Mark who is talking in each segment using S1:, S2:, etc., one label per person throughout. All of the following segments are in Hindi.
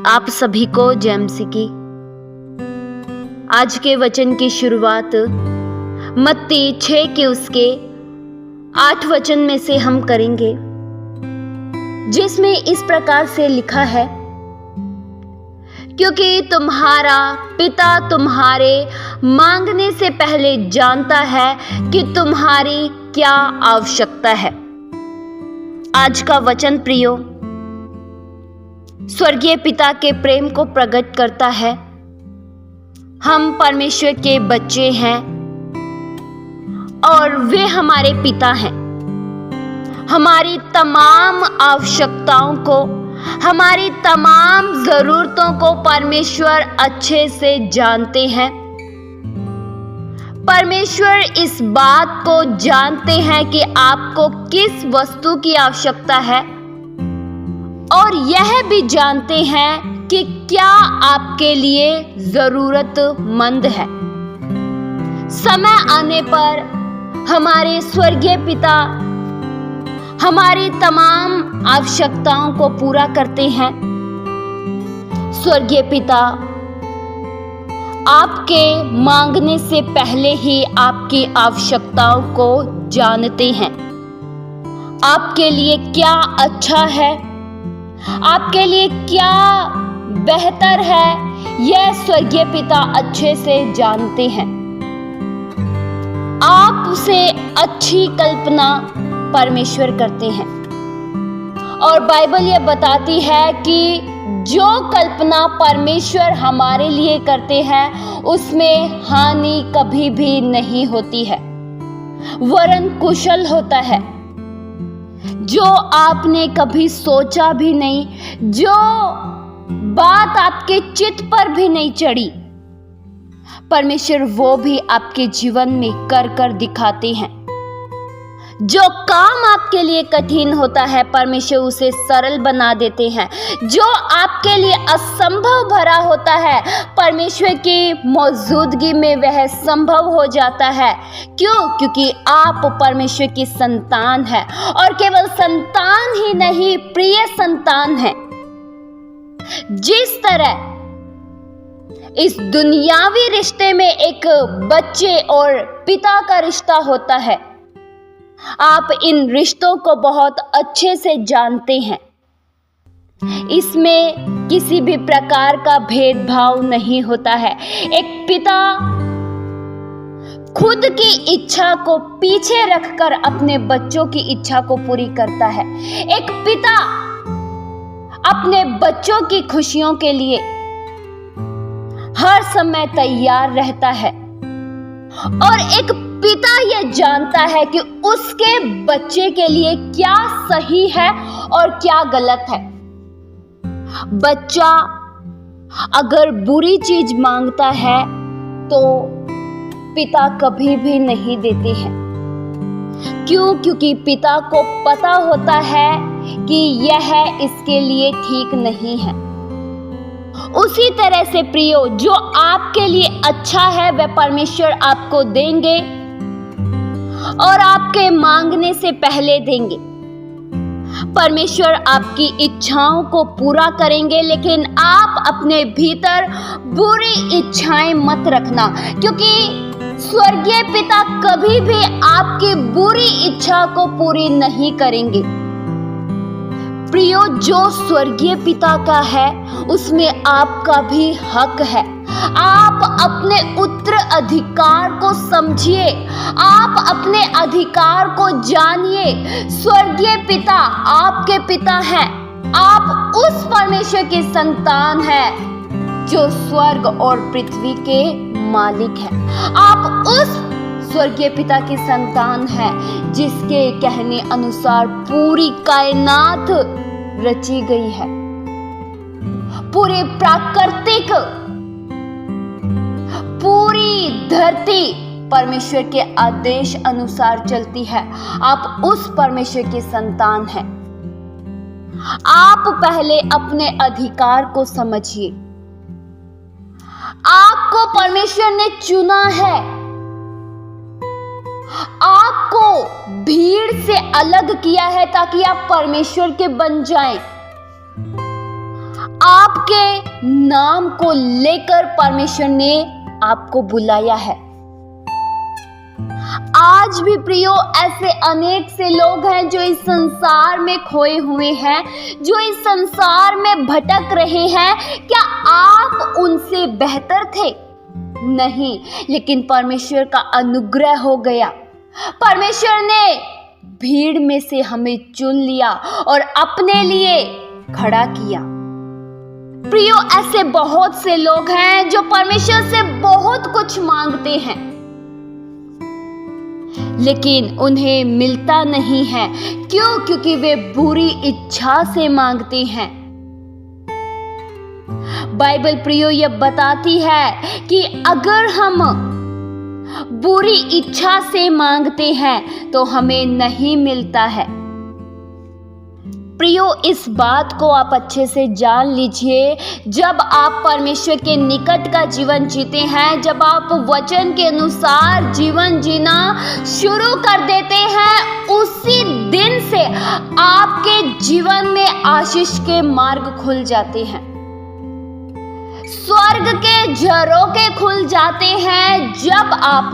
S1: आप सभी को जय मसीह की। आज के वचन की शुरुआत मत्ती 6 के उसके 8 वचन में से हम करेंगे, जिसमें इस प्रकार से लिखा है, क्योंकि तुम्हारा पिता तुम्हारे मांगने से पहले जानता है कि तुम्हारी क्या आवश्यकता है। आज का वचन प्रियो स्वर्गीय पिता के प्रेम को प्रकट करता है। हम परमेश्वर के बच्चे हैं और वे हमारे पिता हैं। हमारी तमाम आवश्यकताओं को, हमारी तमाम जरूरतों को परमेश्वर अच्छे से जानते हैं। परमेश्वर इस बात को जानते हैं कि आपको किस वस्तु की आवश्यकता है, और यह भी जानते हैं कि क्या आपके लिए जरूरतमंद है। समय आने पर हमारे स्वर्गीय पिता हमारी तमाम आवश्यकताओं को पूरा करते हैं। स्वर्गीय पिता आपके मांगने से पहले ही आपकी आवश्यकताओं को जानते हैं। आपके लिए क्या अच्छा है, आपके लिए क्या बेहतर है, यह स्वर्गीय पिता अच्छे से जानते हैं। आपसे अच्छी कल्पना परमेश्वर करते हैं, और बाइबल यह बताती है कि जो कल्पना परमेश्वर हमारे लिए करते हैं उसमें हानि कभी भी नहीं होती है, वरन कुशल होता है। जो आपने कभी सोचा भी नहीं, जो बात आपके चित्त पर भी नहीं चढ़ी, परमेश्वर वो भी आपके जीवन में कर दिखाते हैं। जो काम आपके लिए कठिन होता है, परमेश्वर उसे सरल बना देते हैं। जो आपके लिए असंभव भरा होता है, परमेश्वर की मौजूदगी में वह संभव हो जाता है। क्यों? क्योंकि आप परमेश्वर की संतान हैं, और केवल संतान ही नहीं, प्रिय संतान है। जिस तरह इस दुनियावी रिश्ते में एक बच्चे और पिता का रिश्ता होता है, आप इन रिश्तों को बहुत अच्छे से जानते हैं। इसमें किसी भी प्रकार का भेदभाव नहीं होता है। एक पिता खुद की इच्छा को पीछे रखकर अपने बच्चों की इच्छा को पूरी करता है। एक पिता अपने बच्चों की खुशियों के लिए हर समय तैयार रहता है, और एक पिता यह जानता है कि उसके बच्चे के लिए क्या सही है और क्या गलत है। बच्चा अगर बुरी चीज मांगता है तो पिता कभी भी नहीं देते हैं। क्यों? क्योंकि पिता को पता होता है कि यह इसके लिए ठीक नहीं है। उसी तरह से प्रियो, जो आपके लिए अच्छा है वह परमेश्वर आपको देंगे, और आपके मांगने से पहले देंगे। परमेश्वर आपकी इच्छाओं को पूरा करेंगे, लेकिन आप अपने भीतर बुरी इच्छाएं मत रखना, क्योंकि स्वर्गीय पिता कभी भी आपकी बुरी इच्छा को पूरी नहीं करेंगे। प्रियो, जो स्वर्गीय पिता का है उसमें आपका भी हक है। आप अपने उत्तराधिकार को समझिए, आप अपने अधिकार को जानिए। स्वर्गीय पिता आपके पिता हैं। आप उस परमेश्वर की संतान हैं जो स्वर्ग और पृथ्वी के मालिक हैं। आप उस स्वर्गीय पिता की संतान हैं जिसके कहने अनुसार पूरी कायनात रची गई है। पूरे प्राकृतिक, पूरी धरती परमेश्वर के आदेश अनुसार चलती है। आप उस परमेश्वर की संतान हैं। आप पहले अपने अधिकार को समझिए। आपको परमेश्वर ने चुना है। आपको भीड़ से अलग किया है ताकि आप परमेश्वर के बन जाएं। आपके नाम को लेकर परमेश्वर ने आपको बुलाया है। आज भी प्रियो ऐसे अनेक से लोग हैं जो इस संसार में खोए हुए हैं, जो इस संसार में भटक रहे हैं। क्या आप उनसे बेहतर थे? नहीं, लेकिन परमेश्वर का अनुग्रह हो गया। परमेश्वर ने भीड़ में से हमें चुन लिया और अपने लिए खड़ा किया। प्रियो, ऐसे बहुत से लोग हैं जो परमेश्वर से बहुत कुछ मांगते हैं, लेकिन उन्हें मिलता नहीं है। क्यों? क्योंकि वे बुरी इच्छा से मांगते हैं। बाइबल प्रियो यह बताती है कि अगर हम बुरी इच्छा से मांगते हैं तो हमें नहीं मिलता है। प्रियो, इस बात को आप अच्छे से जान लीजिए। जब आप परमेश्वर के निकट का जीवन जीते हैं, जब आप वचन के अनुसार जीवन जीना शुरू कर देते हैं, उसी दिन से आपके जीवन में आशीष के मार्ग खुल जाते हैं, स्वर्ग के झरोखे खुल जाते हैं। जब आप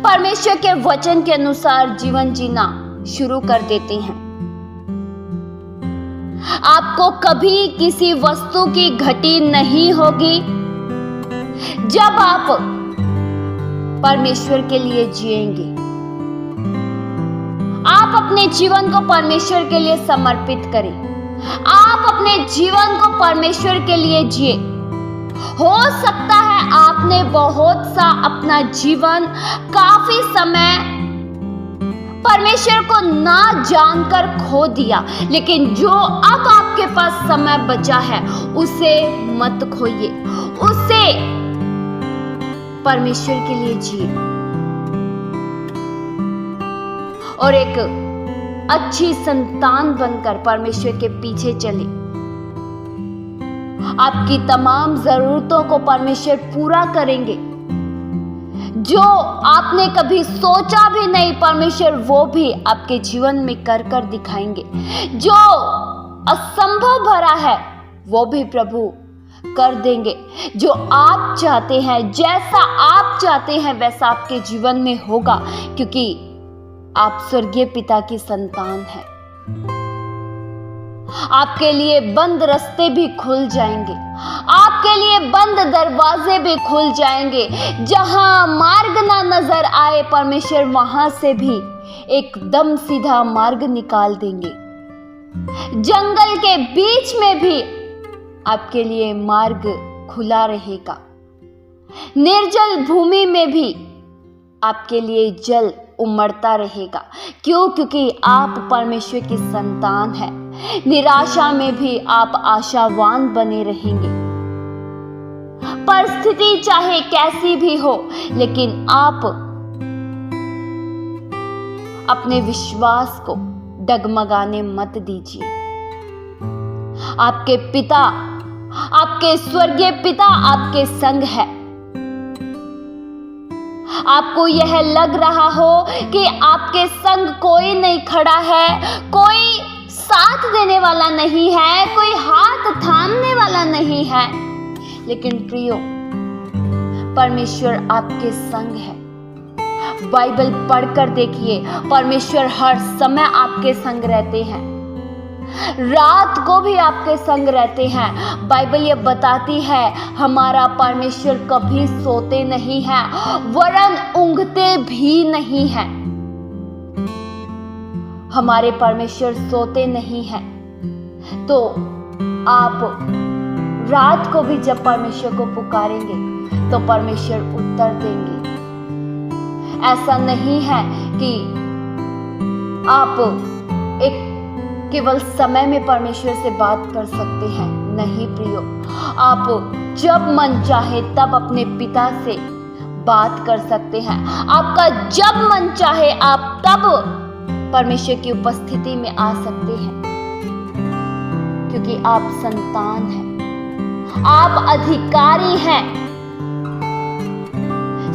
S1: परमेश्वर के वचन के अनुसार जीवन जीना शुरू कर देते हैं, आपको कभी किसी वस्तु की घटी नहीं होगी। जब आप परमेश्वर के लिए जिएंगे, आप अपने जीवन को परमेश्वर के लिए समर्पित करें, आप अपने जीवन को परमेश्वर के लिए जिए। हो सकता है आपने बहुत सा अपना जीवन काफी समय परमेश्वर को ना जानकर खो दिया, लेकिन जो अब आपके पास समय बचा है उसे मत खोइए, उसे परमेश्वर के लिए जिए और एक अच्छी संतान बनकर परमेश्वर के पीछे चले। आपकी तमाम जरूरतों को परमेश्वर पूरा करेंगे। जो आपने कभी सोचा भी नहीं, परमेश्वर वो भी आपके जीवन में कर दिखाएंगे। जो असंभव भरा है वो भी प्रभु कर देंगे। जो आप चाहते हैं, जैसा आप चाहते हैं वैसा आपके जीवन में होगा, क्योंकि आप स्वर्गीय पिता की संतान हैं। आपके लिए बंद रास्ते भी खुल जाएंगे, आपके लिए बंद दरवाजे भी खुल जाएंगे। जहां मार्ग ना नजर आए, परमेश्वर वहां से भी एकदम सीधा मार्ग निकाल देंगे। जंगल के बीच में भी आपके लिए मार्ग खुला रहेगा। निर्जल भूमि में भी आपके लिए जल उमड़ता रहेगा। क्यों? क्योंकि आप परमेश्वर की संतान हैं। निराशा में भी आप आशावान बने रहेंगे। परिस्थिति चाहे कैसी भी हो, लेकिन आप अपने विश्वास को डगमगाने मत दीजिए। आपके पिता, आपके स्वर्गीय पिता आपके संग है। आपको यह लग रहा हो कि आपके संग कोई नहीं खड़ा है, कोई साथ देने वाला नहीं है, कोई हाथ थामने वाला नहीं है, लेकिन प्रियो, परमेश्वर आपके संग है। बाइबल पढ़कर देखिए, परमेश्वर हर समय आपके संग रहते हैं, रात को भी आपके संग रहते हैं। बाइबल ये बताती है हमारा परमेश्वर कभी सोते नहीं है, वरन ऊँघते भी नहीं है। हमारे परमेश्वर सोते नहीं हैं। तो आप रात को भी जब परमेश्वर को पुकारेंगे तो परमेश्वर उत्तर देंगे। ऐसा नहीं है कि आप एक केवल समय में परमेश्वर से बात कर सकते हैं। नहीं प्रियो, आप जब मन चाहे तब अपने पिता से बात कर सकते हैं। आपका जब मन चाहे आप तब परमेश्वर की उपस्थिति में आ सकते हैं, क्योंकि आप संतान हैं, आप अधिकारी हैं।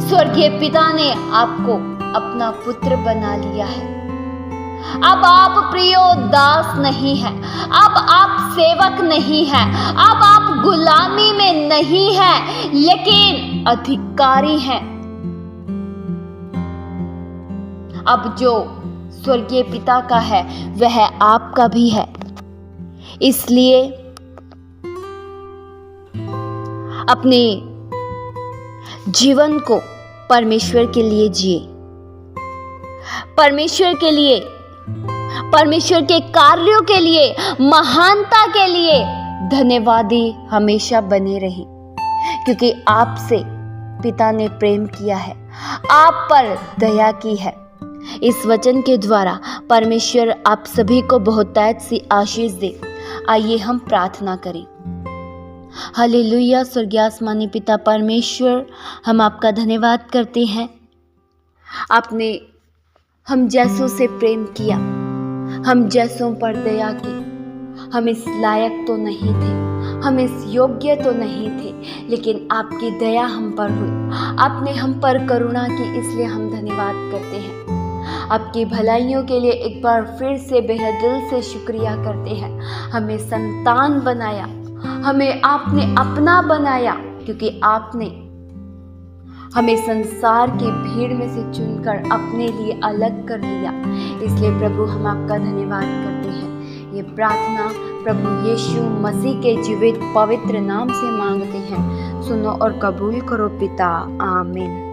S1: स्वर्गीय पिता ने आपको अपना पुत्र बना लिया है। अब आप प्रियो दास नहीं हैं, अब आप सेवक नहीं हैं, अब आप गुलामी में नहीं हैं, लेकिन अधिकारी हैं। अब जो स्वर्गीय पिता का है वह आपका भी है। इसलिए अपने जीवन को परमेश्वर के लिए जिए, परमेश्वर के लिए, परमेश्वर के कार्यों के लिए, महानता के लिए धन्यवादी हमेशा बने रहें, क्योंकि आपसे पिता ने प्रेम किया है, आप पर दया की है। इस वचन के द्वारा परमेश्वर आप सभी को बहुतायत सी आशीष दे। आइए हम प्रार्थना करें। हालेलुया। स्वर्गीय आसमानी पिता परमेश्वर, हम आपका धन्यवाद करते हैं। आपने हम जैसों से प्रेम किया, हम जैसों पर दया की। हम इस लायक तो नहीं थे, हम इस योग्य तो नहीं थे, लेकिन आपकी दया हम पर हुई, आपने हम पर करुणा की, इसलिए हम धन्यवाद करते हैं। आपकी भलाइयों के लिए एक बार फिर से बेहद दिल से शुक्रिया करते हैं। हमें संतान बनाया, हमें आपने अपना बनाया, क्योंकि आपने हमें संसार की भीड़ में से चुनकर अपने लिए अलग कर लिया। इसलिए प्रभु हम आपका धन्यवाद करते हैं। ये प्रार्थना प्रभु यीशु मसीह के जीवित पवित्र नाम से मांगते हैं। सुनो और कबूल करो पिता। आमीन।